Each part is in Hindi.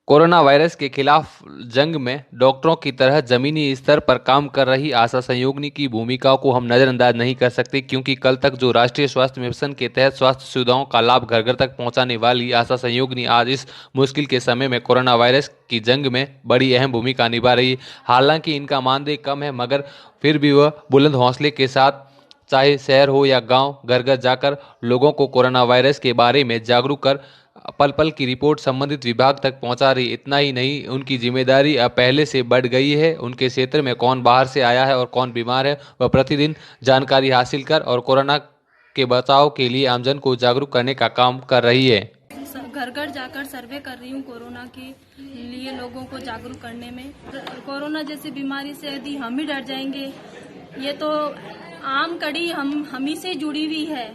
कोरोना वायरस के खिलाफ जंग में डॉक्टरों की तरह जमीनी स्तर पर काम कर रही आशा संयोगिनी की भूमिका को हम नजरअंदाज नहीं कर सकते, क्योंकि कल तक जो राष्ट्रीय स्वास्थ्य मिशन के तहत स्वास्थ्य सुविधाओं का लाभ घर घर तक पहुंचाने वाली आशा संयोगिनी आज इस मुश्किल के समय में कोरोना वायरस की जंग में बड़ी अहम भूमिका निभा रही है। हालांकि इनका मानदेय कम है, मगर फिर भी वह बुलंद हौसले के साथ चाहे शहर हो या गांव, घर घर जाकर लोगों को कोरोना वायरस के बारे में जागरूक कर पल पल की रिपोर्ट संबंधित विभाग तक पहुंचा रही। इतना ही नहीं, उनकी जिम्मेदारी अब पहले से बढ़ गई है। उनके क्षेत्र में कौन बाहर से आया है और कौन बीमार है, वह प्रतिदिन जानकारी हासिल कर और कोरोना के बचाव के लिए आमजन को जागरूक करने का काम कर रही है। घर घर जाकर सर्वे कर रही हूँ कोरोना के लिए, लोगों को जागरूक करने में। कोरोना जैसी बीमारी से यदि हम ही डर जाएंगे, ये तो आम कड़ी हम ही से जुड़ी हुई है।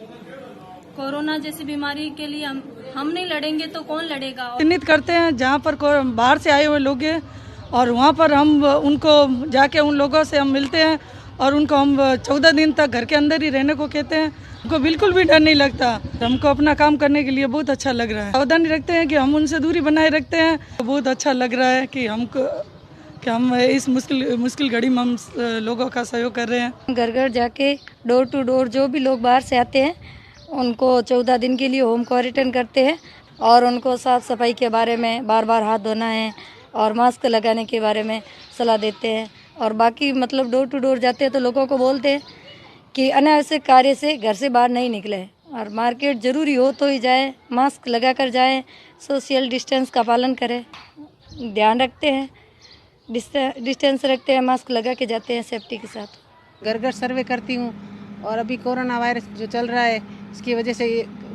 कोरोना जैसी बीमारी के लिए हम नहीं लड़ेंगे तो कौन लड़ेगा। चिन्हित करते हैं जहाँ पर बाहर से आए हुए लोग हैं, और वहाँ पर हम उनको जाके उन लोगों से हम मिलते हैं और उनको हम 14 दिन तक घर के अंदर ही रहने को कहते हैं। हमको बिल्कुल भी डर नहीं लगता। हमको अपना काम करने के लिए बहुत अच्छा लग रहा है। सावधानी रखते हैं कि हम उनसे दूरी बनाए रखते हैं। बहुत अच्छा लग रहा है कि हम इस मुश्किल घड़ी में हम लोगों का सहयोग कर रहे हैं। घर घर जाके डोर टू डोर जो भी लोग बाहर से आते हैं उनको 14 दिन के लिए होम क्वारंटाइन करते हैं, और उनको साफ़ सफाई के बारे में बार बार हाथ धोना है और मास्क लगाने के बारे में सलाह देते हैं। और बाकी मतलब डोर टू डोर जाते हैं तो लोगों को बोलते हैं कि अनावश्यक कार्य से घर से बाहर नहीं निकले, और मार्केट ज़रूरी हो तो ही जाए, मास्क लगा कर जाए, सोशल डिस्टेंस का पालन करें, ध्यान रखते हैं, डिस्टेंस रखते हैं, मास्क लगा के जाते हैं सेफ्टी के साथ। घर घर सर्वे करती हूँ, और अभी कोरोना वायरस जो चल रहा है इसकी वजह से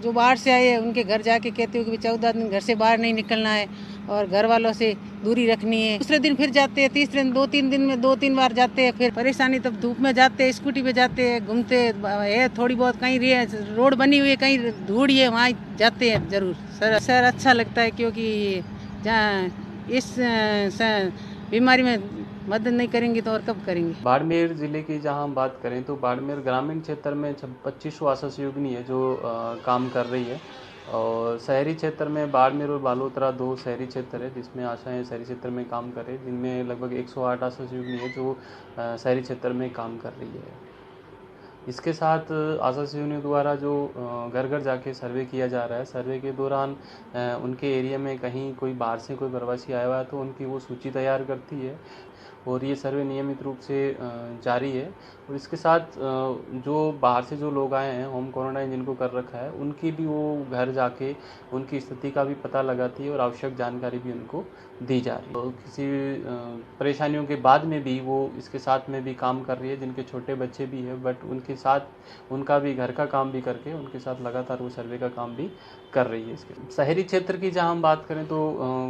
जो बाहर से आए हैं उनके घर जाके कहती हूँ कि 14 दिन घर से बाहर नहीं निकलना है और घर वालों से दूरी रखनी है। दूसरे दिन फिर जाते हैं, तीसरे दिन 2-3 दिन में 2-3 बार जाते हैं। फिर परेशानी तब धूप में जाते हैं, स्कूटी पे जाते हैं, घूमते है थोड़ी बहुत, कहीं रोड बनी हुई है, कहीं धूड़ है, वहाँ जाते हैं जरूर। सर अच्छा लगता है, क्योंकि जहाँ इस बीमारी में मदद नहीं करेंगे तो और कब करेंगे। बाड़मेर ज़िले की जहां हम बात करें तो बाड़मेर ग्रामीण क्षेत्र में 25 आशा सहयोगिनी है जो काम कर रही है, और शहरी क्षेत्र में बाड़मेर और बालोतरा 2 शहरी क्षेत्र है जिसमें आशाएं शहरी क्षेत्र में काम कर रही है, जिनमें लगभग 108 आशा सहयोगिनी है जो शहरी क्षेत्र में काम कर रही है। इसके साथ आशा सहयोगिनियों द्वारा जो घर घर जाके सर्वे किया जा रहा है, सर्वे के दौरान उनके एरिया में कहीं कोई बाहर से कोई प्रवासी आया हुआ है तो उनकी वो सूची तैयार करती है, और ये सर्वे नियमित रूप से जारी है। और इसके साथ जो बाहर से जो लोग आए हैं, होम क्वारंटाइन जिनको कर रखा है, उनकी भी वो घर जाके उनकी स्थिति का भी पता लगाती है और आवश्यक जानकारी भी उनको दी जा रही है। तो किसी परेशानियों के बाद में भी वो इसके साथ में भी काम कर रही है, जिनके छोटे बच्चे भी हैं, बट उनके साथ उनका भी घर का काम भी करके उनके साथ लगातार वो सर्वे का काम भी कर रही है। इसके शहरी क्षेत्र की जहाँ हम बात करें तो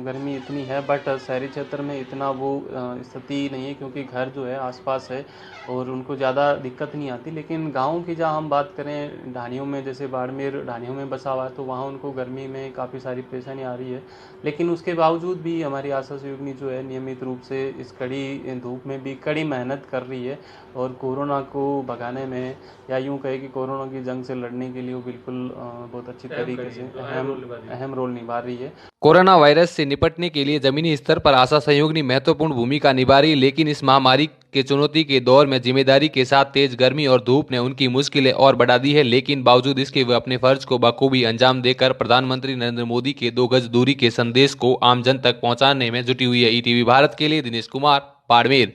गर्मी इतनी है, बट शहरी क्षेत्र में इतना वो स्थिति नहीं है, क्योंकि घर जो है आसपास है और उनको ज़्यादा दिक्कत नहीं आती। लेकिन गाँव की जहाँ हम बात करें, ढानियों में, जैसे बाड़मेर ढानियों में बसा हुआ है, तो वहाँ उनको गर्मी में काफ़ी सारी परेशानी आ रही है। लेकिन उसके बावजूद भी हमारी आशा सहयोगिनी जो है नियमित रूप से इस कड़ी धूप में भी कड़ी मेहनत कर रही है, और कोरोना को भगाने में, या यूँ कहे कि कोरोना की जंग से लड़ने के लिए वो बिल्कुल बहुत अच्छी तरीके से अहम रोल निभा रही है। कोरोना वायरस से निपटने के लिए जमीनी स्तर पर आशा सहयोगिनी महत्वपूर्ण भूमिका निभा रही है, लेकिन इस महामारी के चुनौती के दौर में जिम्मेदारी के साथ तेज गर्मी और धूप ने उनकी मुश्किलें और बढ़ा दी है। लेकिन बावजूद इसके वे अपने फर्ज को बखूबी अंजाम देकर प्रधानमंत्री नरेंद्र मोदी के 2 गज दूरी के संदेश को आमजन तक पहुंचाने में जुटी हुई है। ईटीवी भारत के लिए दिनेश कुमार, बाड़मेर।